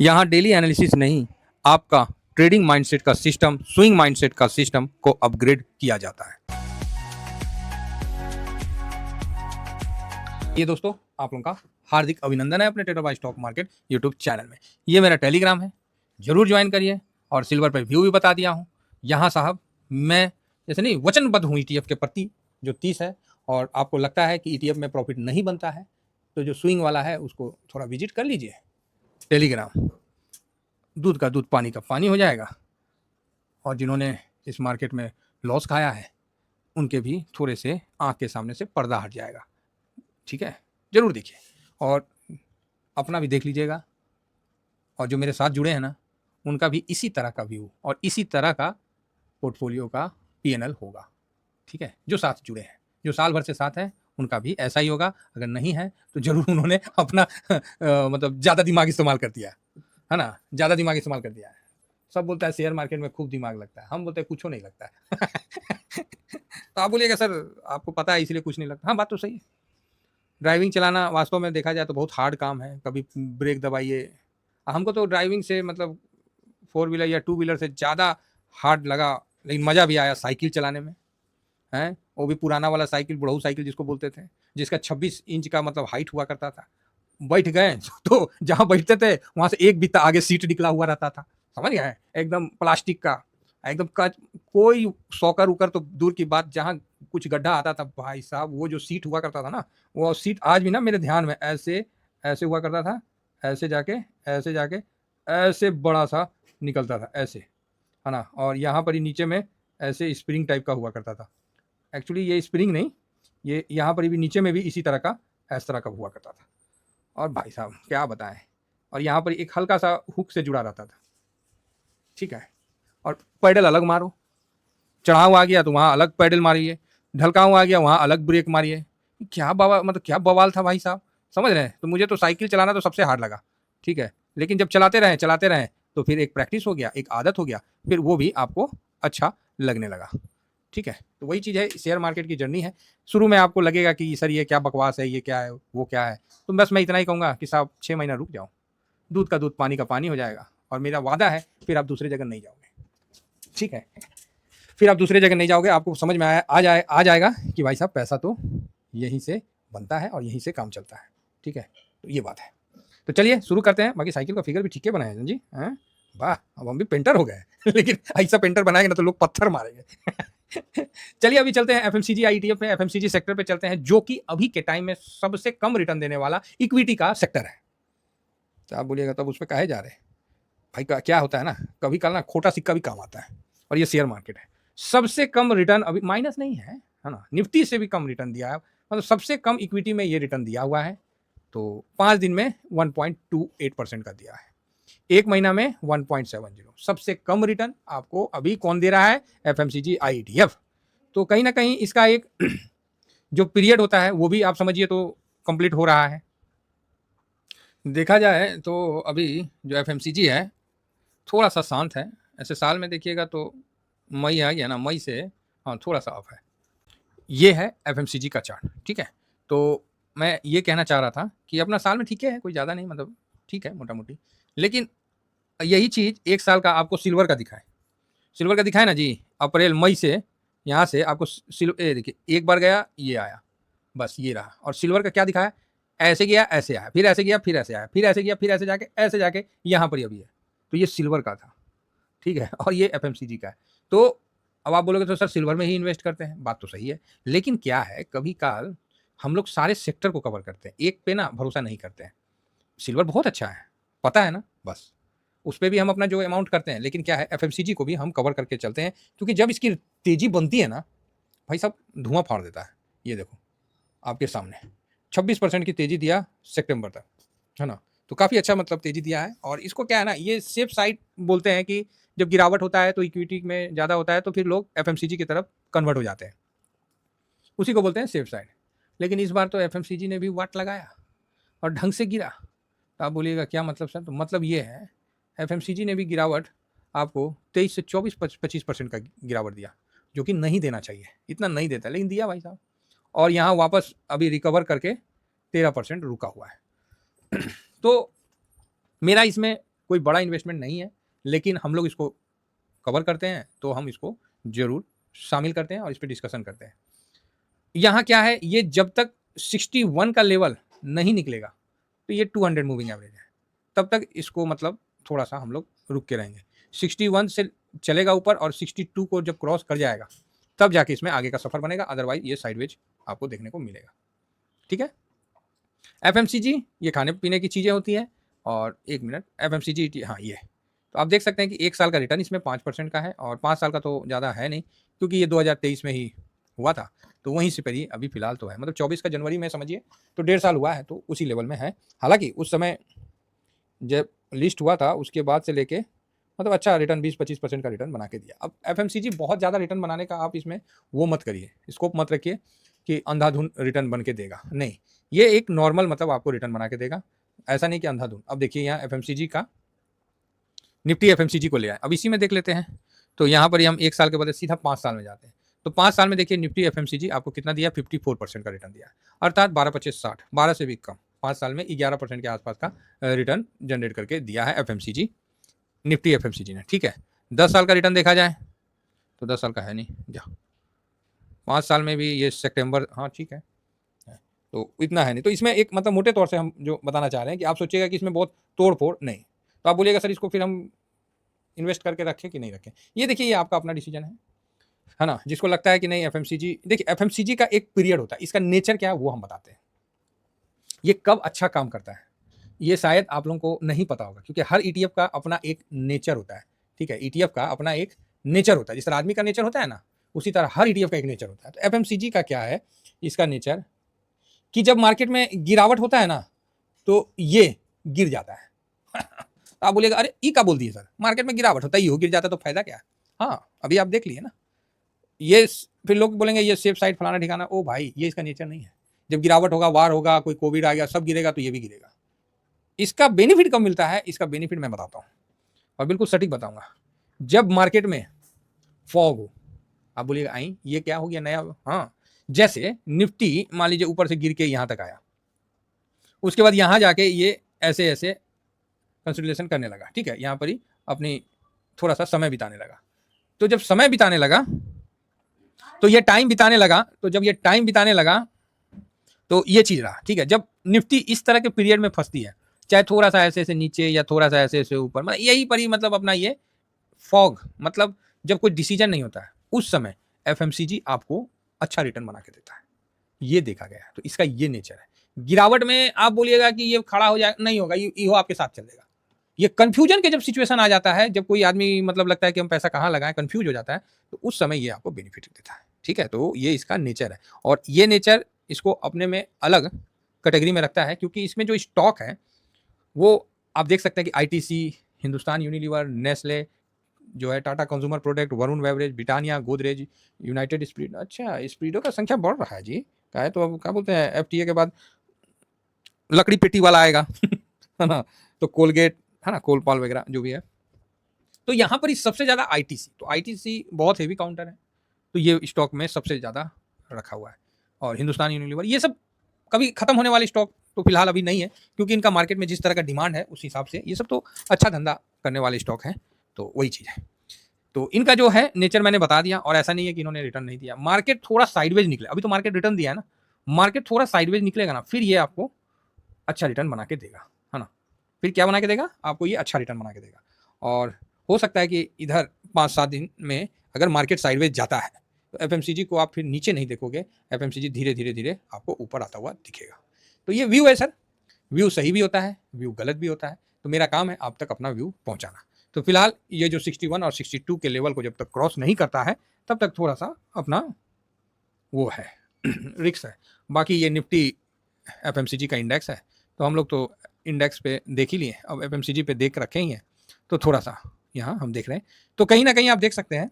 यहाँ daily analysis नहीं, आपका ट्रेडिंग माइंडसेट का सिस्टम, स्विंग माइंडसेट का सिस्टम को अपग्रेड किया जाता है। ये दोस्तों आप लोगों का हार्दिक अभिनंदन है अपने trader by stock market YouTube channel में। ये मेरा टेलीग्राम है, जरूर ज्वाइन करिए। और सिल्वर पे व्यू भी बता दिया हूँ। यहाँ साहब मैं जैसे नहीं वचनबद्ध हूँ ईटीएफ के प्रति जो 30 है, और आपको लगता है कि ईटीएफ में प्रॉफिट नहीं बनता है तो जो स्विंग वाला है उसको थोड़ा विजिट कर लीजिए टेलीग्राम। दूध का दूध पानी का पानी हो जाएगा। और जिन्होंने इस मार्केट में लॉस खाया है उनके भी थोड़े से आँख के सामने से पर्दा हट जाएगा। ठीक है, जरूर देखिए और अपना भी देख लीजिएगा। और जो मेरे साथ जुड़े हैं ना उनका भी इसी तरह का व्यू और इसी तरह का पोर्टफोलियो का पीएनएल होगा। ठीक है, जो साथ जुड़े हैं, जो साल भर से साथ हैं उनका भी ऐसा ही होगा। अगर नहीं है तो जरूर उन्होंने अपना मतलब ज़्यादा दिमाग इस्तेमाल कर दिया है ना, ज़्यादा दिमाग इस्तेमाल कर दिया है। सब बोलता है शेयर मार्केट में खूब दिमाग लगता है, हम बोलते हैं कुछ नहीं लगता है। तो आप बोलिएगा सर आपको पता है इसलिए कुछ नहीं लगता। हाँ, बात तो सही है। ड्राइविंग चलाना वास्तव में देखा जाए तो बहुत हार्ड काम है। कभी ब्रेक दबाइए, हमको तो ड्राइविंग से मतलब 4 व्हीलर या 2 व्हीलर से ज़्यादा हार्ड लगा, लेकिन मज़ा भी आया साइकिल चलाने में। हैं, वो भी पुराना वाला साइकिल, बुढ़ऊ साइकिल जिसको बोलते थे, जिसका 26 इंच का मतलब हाइट हुआ करता था। बैठ गए तो जहाँ बैठते थे वहाँ से एक बित्ता आगे सीट निकला हुआ रहता था, समझ गए, एकदम प्लास्टिक का, एकदम कोई सौकर उकर तो दूर की बात, जहाँ कुछ गड्ढा आता था भाई साहब, वो जो सीट हुआ करता था ना, वो सीट आज भी ना मेरे ध्यान में ऐसे ऐसे हुआ करता था, ऐसे जाके ऐसे जाके ऐसे बड़ा सा निकलता था ऐसे, है ना। और यहाँ पर ही नीचे में ऐसे स्प्रिंग टाइप का हुआ करता था। एक्चुअली ये स्प्रिंग नहीं, ये यहाँ पर भी नीचे में भी इसी तरह का, इस तरह का हुआ करता था। और भाई साहब क्या बताएं, और यहाँ पर एक हल्का सा हुक से जुड़ा रहता था। ठीक है, और पैडल अलग मारो, चढ़ाव आ गया तो वहाँ अलग पैडल मारिए, ढलकाव आ गया वहाँ अलग ब्रेक मारिए। क्या बाबा, मतलब क्या बवाल था भाई साहब, समझ रहे हैं। तो मुझे तो साइकिल चलाना तो सबसे हार्ड लगा। ठीक है, लेकिन जब चलाते रहें तो फिर एक प्रैक्टिस हो गया, एक आदत हो गया, फिर वो भी आपको अच्छा लगने लगा। ठीक है, तो वही चीज़ है, शेयर मार्केट की जर्नी है। शुरू में आपको लगेगा कि सर ये क्या बकवास है, ये क्या है, वो क्या है, तो बस मैं इतना ही कहूँगा कि साहब 6 महीना रुक जाओ, दूध का दूध पानी का पानी हो जाएगा। और मेरा वादा है फिर आप दूसरे जगह नहीं जाओगे। ठीक है, फिर आप दूसरे जगह नहीं जाओगे, आपको समझ में आ जाएगा कि भाई साहब पैसा तो यहीं से बनता है और यहीं से काम चलता है। ठीक है, तो ये बात है। तो चलिए शुरू करते हैं। बाकी साइकिल का फिगर भी ठीक है बनाया है जी, हैं, वाह, अब हम भी पेंटर हो गए। लेकिन ऐसा पेंटर बनाएंगे ना तो लोग पत्थर मारेंगे। चलिए अभी चलते हैं एफएमसीजी आईटीएफ में, एफएमसीजी सेक्टर पे चलते हैं, जो कि अभी के टाइम में सबसे कम रिटर्न देने वाला इक्विटी का सेक्टर है। तो आप बोलिएगा तब उस पर काहे जा रहे हैं भाई, क्या होता है ना, कभी कल ना खोटा सिक्का भी काम आता है, और ये शेयर मार्केट है। सबसे कम रिटर्न अभी माइनस नहीं है, है ना, निफ्टी से भी कम रिटर्न दिया है, मतलब सबसे कम इक्विटी में ये रिटर्न दिया हुआ है। तो 5 दिन में 1.28% का दिया है, एक महीना में 1.70। सबसे कम रिटर्न आपको अभी कौन दे रहा है, एफएमसीजी आईटीएफ। तो कहीं ना कहीं इसका एक जो पीरियड होता है वो भी आप समझिए तो कंप्लीट हो रहा है। देखा जाए तो अभी जो एफएमसीजी है थोड़ा सा शांत है। ऐसे साल में देखिएगा तो मई आ गया ना, मई से हाँ थोड़ा सा ऑफ है। ये है एफएमसीजी का चार्ट। ठीक है, तो मैं ये कहना चाह रहा था कि अपना साल में ठीक है, कोई ज़्यादा नहीं, मतलब ठीक है मोटा मोटी। लेकिन यही चीज़ एक साल का आपको सिल्वर का दिखाए, सिल्वर का दिखाए ना जी, अप्रैल मई से यहाँ से आपको सिल्वर देखिए, एक बार गया ये आया, बस ये रहा। और सिल्वर का क्या दिखाया, ऐसे गया ऐसे आया, फिर ऐसे गया फिर ऐसे आया, फिर ऐसे गया फिर ऐसे जाके यहाँ पर अभी है। तो ये सिल्वर का था। ठीक है, और ये एफएमसीजी का है। तो अब आप बोलोगे तो सर सिल्वर में ही इन्वेस्ट करते हैं, बात तो सही है। लेकिन क्या है, कभी काल हम लोग सारे सेक्टर को कवर करते हैं, एक पे ना भरोसा नहीं करते हैं। सिल्वर बहुत अच्छा है, पता है ना, बस उस पर भी हम अपना जो अमाउंट करते हैं। लेकिन क्या है, एफएमसीजी को भी हम कवर करके चलते हैं, क्योंकि जब इसकी तेजी बनती है ना भाई साहब, धुआं फाड़ देता है। ये देखो आपके सामने 26% की तेजी दिया सितंबर तक, है ना। तो काफ़ी अच्छा मतलब तेजी दिया है। और इसको क्या है ना, ये सेफ साइड बोलते हैं कि जब गिरावट होता है तो इक्विटी में ज़्यादा होता है तो फिर लोग एफएमसीजी की तरफ कन्वर्ट हो जाते हैं, उसी को बोलते हैं सेफ साइड। लेकिन इस बार तो एफएमसीजी ने भी वाट लगाया और ढंग से गिरा। तो आप बोलिएगा क्या मतलब सर, तो मतलब ये है एफएमसीजी ने भी गिरावट आपको 23 से 24-25% का गिरावट दिया, जो कि नहीं देना चाहिए, इतना नहीं देता, लेकिन दिया भाई साहब। और यहाँ वापस अभी रिकवर करके 13% रुका हुआ है। तो मेरा इसमें कोई बड़ा इन्वेस्टमेंट नहीं है, लेकिन हम लोग इसको कवर करते हैं तो हम इसको ज़रूर शामिल करते हैं और इस पे डिस्कशन करते हैं। यहाँ क्या है, ये जब तक 61 का लेवल नहीं निकलेगा तो ये 200 मूविंग एवरेज है, तब तक इसको मतलब थोड़ा-सा हम लोग रुक के रहेंगे। 61 से चलेगा ऊपर और 62 को जब क्रॉस कर जाएगा, तब जाके इसमें आगे का सफ़र बनेगा, अदरवाइज़ ये साइडवेज आपको देखने को मिलेगा। ठीक है? एफएमसीजी ये खाने-पीने की चीज़ें होती हैं और 1 मिनट एफएमसीजी हाँ, ये। तो आप देख सकते हैं कि 1 साल का रिटर्न इसमें 5% का है और 5 साल का तो ज़्यादा है नहीं, क्योंकि ये 2023 में ही हुआ था, तो वहीं से पर ही अभी फ़िलहाल तो है। मतलब 24 का जनवरी में समझिए तो 1.5 साल हुआ है, तो उसी लेवल में है। हालाँकि उस समय जब लिस्ट हुआ था उसके बाद से लेके मतलब अच्छा रिटर्न 20-25% का रिटर्न बना के दिया। अब एफएमसीजी बहुत ज़्यादा रिटर्न बनाने का आप इसमें वो मत करिए, स्कोप मत रखिए कि अंधाधुंध रिटर्न बन के देगा, नहीं। ये एक नॉर्मल मतलब आपको रिटर्न बना के देगा, ऐसा नहीं कि अंधाधुंध। अब देखिए यहाँ एफएमसीजी का निफ्टी एफएमसीजी को ले आए, अब इसी में देख लेते हैं। तो यहाँ पर ही हम 1 साल के बदले सीधा 5 साल में जाते हैं। तो 5 साल में देखिए निफ्टी एफएमसीजी आपको कितना दिया, 54% का रिटर्न दिया, अर्थात 12-25-60, 12 से भी कम। 5 साल में 11% के आसपास का रिटर्न जनरेट करके दिया है एफएमसीजी, निफ्टी एफएमसीजी ने। ठीक है, 10 साल का रिटर्न देखा जाए तो 10 साल का है नहीं, जा 5 साल में भी ये सितंबर, हाँ ठीक है, तो इतना है नहीं। तो इसमें एक मतलब मोटे तौर से हम जो बताना चाह रहे हैं कि आप सोचिएगा कि इसमें बहुत तोड़-फोड़ नहीं, तो आप बोलिएगा सर इसको फिर हम इन्वेस्ट करके रखें कि नहीं रखें। ये देखिए, ये आपका अपना डिसीजन है ना? जिसको लगता है कि नहीं एफएमसीजी, देखिए एफएमसीजी का एक पीरियड होता है, इसका नेचर क्या है वो हम बताते हैं। ये कब अच्छा काम करता है, ये शायद आप लोगों को नहीं पता होगा, क्योंकि हर ईटीएफ का अपना एक नेचर होता है। ठीक है, ईटीएफ का अपना एक नेचर होता है, जिस तरह आदमी का नेचर होता है ना, उसी तरह हर ईटीएफ का एक नेचर होता है। तो एफएमसीजी का क्या है, इसका नेचर कि जब मार्केट में गिरावट होता है ना, तो ये गिर जाता है। तो आप बोलिएगा अरे ई का बोल दिए सर, मार्केट में गिरावट होता ही हो, गिर जाता तो फायदा क्या है। हाँ, अभी आप देख लिए ना, ये फिर लोग बोलेंगे ये सेफ साइड फलाना ठिकाना, ओ भाई ये इसका नेचर नहीं है। जब गिरावट होगा, वार होगा, कोई कोविड आ गया, सब गिरेगा, तो ये भी गिरेगा। इसका बेनिफिट कब मिलता है, इसका बेनिफिट मैं बताता हूँ और बिल्कुल सटीक बताऊंगा। जब मार्केट में फॉग हो, आप बोलिएगा आई ये क्या हो गया नया, हाँ, जैसे निफ्टी मान लीजिए ऊपर से गिर के यहां तक आया, उसके बाद यहां जाके ये ऐसे ऐसे कंसोलिडेशन करने लगा। ठीक है, यहां पर ही अपनी थोड़ा सा समय बिताने लगा। तो जब समय बिताने लगा, तो ये टाइम बिताने लगा, तो जब ये टाइम बिताने लगा तो ये चीज रहा। ठीक है, जब निफ्टी इस तरह के पीरियड में फंसती है, चाहे थोड़ा सा ऐसे ऐसे नीचे या थोड़ा सा ऐसे ऐसे ऊपर, मतलब यही पर ही मतलब अपना ये फॉग, मतलब जब कोई डिसीजन नहीं होता है, उस समय एफएमसीजी आपको अच्छा रिटर्न बना के देता है, ये देखा गया है। तो इसका ये नेचर है। गिरावट में आप बोलिएगा कि ये खड़ा हो जाए, नहीं होगा, ये आपके साथ चलेगा। ये कंफ्यूजन के जब सिचुएशन आ जाता है, जब कोई आदमी मतलब लगता है कि हम पैसा कहाँ लगाएं, कंफ्यूज हो जाता है, तो उस समय ये आपको बेनिफिट देता है। ठीक है, तो ये इसका नेचर है और ये नेचर इसको अपने में अलग कैटेगरी में रखता है, क्योंकि इसमें जो स्टॉक है वो आप देख सकते हैं कि आईटीसी, हिंदुस्तान यूनिलीवर, नेस्ले जो है, Tata consumer product, Varun beverage, Britannia, Godrej, United spirit. अच्छा, स्पिरिटो का संख्या बढ़ रहा है जी, क्या है, तो अब क्या बोलते हैं, एफटीए के बाद लकड़ी पेटी वाला आएगा है ना, तो कोलगेट है ना, कोलपाल वगैरह जो भी है। तो यहाँ पर ही सबसे ज़्यादा आईटीसी, तो आईटीसी बहुत हेवी काउंटर है, तो ये स्टॉक में सबसे ज़्यादा रखा हुआ है। और हिंदुस्तान यूनिलीवर, ये सब कभी खत्म होने वाले स्टॉक तो फिलहाल अभी नहीं है, क्योंकि इनका मार्केट में जिस तरह का डिमांड है उस हिसाब से ये सब तो अच्छा धंधा करने वाले स्टॉक हैं, तो वही चीज़ है। तो इनका जो है नेचर मैंने बता दिया, और ऐसा नहीं है कि इन्होंने रिटर्न नहीं दिया। मार्केट थोड़ा साइडवेज निकले, अभी तो मार्केट रिटर्न दिया है ना, मार्केट थोड़ा साइडवेज निकलेगा ना, फिर ये आपको अच्छा रिटर्न बना के देगा, है ना। फिर क्या बना के देगा आपको, ये अच्छा रिटर्न बना के देगा। और हो सकता है कि इधर 5-7 दिन में अगर मार्केट साइडवेज जाता है, तो एफएमसीजी को आप फिर नीचे नहीं देखोगे, एफएमसीजी धीरे धीरे धीरे आपको ऊपर आता हुआ दिखेगा। तो ये व्यू है सर, व्यू सही भी होता है, व्यू गलत भी होता है, तो मेरा काम है आप तक अपना व्यू पहुंचाना। तो फिलहाल ये जो 61 और 62 के लेवल को जब तक क्रॉस नहीं करता है, तब तक थोड़ा सा अपना वो है रिक्स है। बाकी ये निफ्टी एफएमसीजी का इंडेक्स है, तो हम लोग तो इंडेक्स पे देख ही लिए, अब एफएमसीजी पे देख रखे ही हैं, तो थोड़ा सा यहाँ हम देख रहे हैं। तो कहीं ना कहीं आप देख सकते हैं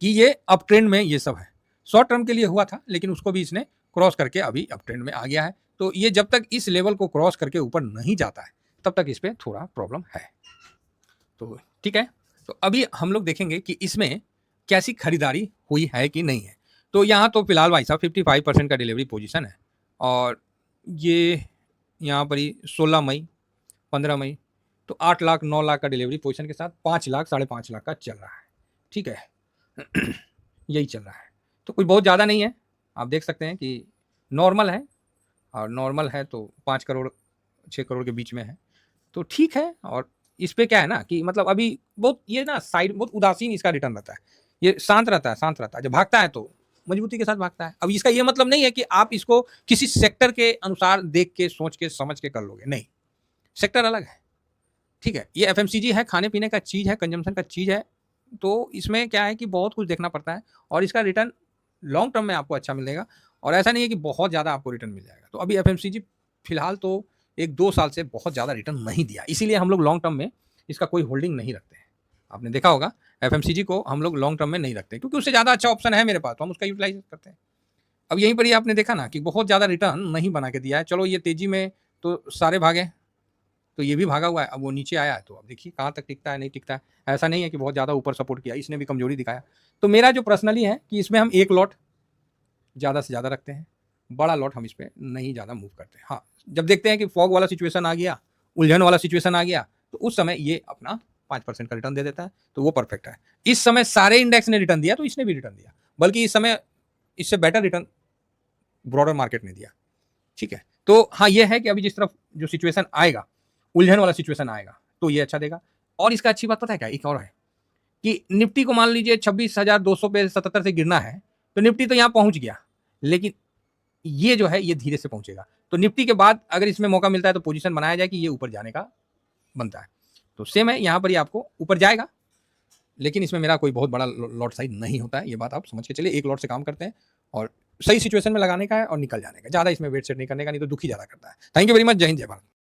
कि ये अप ट्रेंड में ये सब है। शॉर्ट टर्म के लिए हुआ था, लेकिन उसको भी इसने क्रॉस करके अभी अप ट्रेंड में आ गया है। तो ये जब तक इस लेवल को क्रॉस करके ऊपर नहीं जाता है, तब तक इस पर थोड़ा प्रॉब्लम है। तो ठीक है, तो अभी हम लोग देखेंगे कि इसमें कैसी खरीदारी हुई है कि नहीं है। तो यहाँ तो फिलहाल भाई साहब 55% का डिलीवरी पोजीशन है, और ये यहाँ पर ही 16 मई, 15 मई, तो 8 लाख 9 लाख का डिलीवरी पोजीशन के साथ 5 लाख 5.5 लाख का चल रहा है, ठीक है। यही चल रहा है, तो कोई बहुत ज़्यादा नहीं है, आप देख सकते हैं कि नॉर्मल है, और नॉर्मल है तो 5 करोड़ 6 करोड़ के बीच में है, तो ठीक है। और इस पे क्या है ना कि मतलब अभी बहुत ये ना साइड बहुत उदासीन इसका रिटर्न रहता है, ये शांत रहता है, शांत रहता है। जब भागता है तो मजबूती के साथ भागता है। अब इसका ये मतलब नहीं है कि आप इसको किसी सेक्टर के अनुसार देख के, सोच के, समझ के कर लोगे, नहीं, सेक्टर अलग है, ठीक है। ये एफएमसीजी है, खाने पीने का चीज़ है, कंजम्पशन का चीज़ है, तो इसमें क्या है कि बहुत कुछ देखना पड़ता है, और इसका रिटर्न लॉन्ग टर्म में आपको अच्छा मिलेगा, और ऐसा नहीं है कि बहुत ज़्यादा आपको रिटर्न मिल जाएगा। तो अभी एफएमसीजी फिलहाल तो 1-2 साल से बहुत ज़्यादा रिटर्न नहीं दिया, इसीलिए हम लोग लॉन्ग टर्म में इसका कोई होल्डिंग नहीं रखते हैं। आपने देखा होगा एफएमसीजी को हम लोग लॉन्ग टर्म में नहीं रखते, क्योंकि उससे ज़्यादा अच्छा ऑप्शन है मेरे पास, तो हम उसका यूटिलाइज करते हैं। अब यहीं पर ही आपने देखा ना कि बहुत ज़्यादा रिटर्न नहीं बना के दिया है। चलो ये तेज़ी में तो सारे भागे, तो ये भी भागा हुआ है, अब वो नीचे आया है, तो अब देखिए कहाँ तक टिकता है, नहीं टिकता है। ऐसा नहीं है कि बहुत ज़्यादा ऊपर सपोर्ट किया, इसने भी कमजोरी दिखाया। तो मेरा जो पर्सनली है कि इसमें हम एक लॉट ज़्यादा से ज़्यादा रखते हैं, बड़ा लॉट हम इस पर नहीं ज़्यादा मूव करते। हाँ, जब देखते हैं कि फॉग वाला सिचुएशन आ गया, उलझन वाला सिचुएशन आ गया, तो उस समय ये अपना 5% का रिटर्न दे देता है, तो वो परफेक्ट है। इस समय सारे इंडेक्स ने रिटर्न दिया, तो इसने भी रिटर्न दिया, बल्कि इस समय इससे बेटर रिटर्न ब्रॉडर मार्केट ने दिया, ठीक है। तो हाँ, ये है कि अभी जिस तरफ जो सिचुएशन आएगा, उलझन वाला सिचुएशन आएगा, तो ये अच्छा देगा। और इसका अच्छी बात पता है क्या, एक और है कि निफ्टी को मान लीजिए 26,200 पे 77 से गिरना है, तो निफ्टी तो यहाँ पहुंच गया, लेकिन ये जो है ये धीरे से पहुंचेगा। तो निफ्टी के बाद अगर इसमें मौका मिलता है तो पोजीशन बनाया जाए कि ये ऊपर जाने का बनता है। तो सेम है, यहाँ पर ही आपको ऊपर जाएगा, लेकिन इसमें मेरा कोई बहुत बड़ा लॉट साइज नहीं होता है, ये बात आप समझ के चलिए। एक लॉट से काम करते हैं, और सही सिचुएशन में लगाने का है और निकल जाने का, ज़्यादा इसमें वेट सेट नहीं करने का, नहीं तो दुखी ज़्यादा करता है। थैंक यू वेरी मच, जय हिंद जय भारत।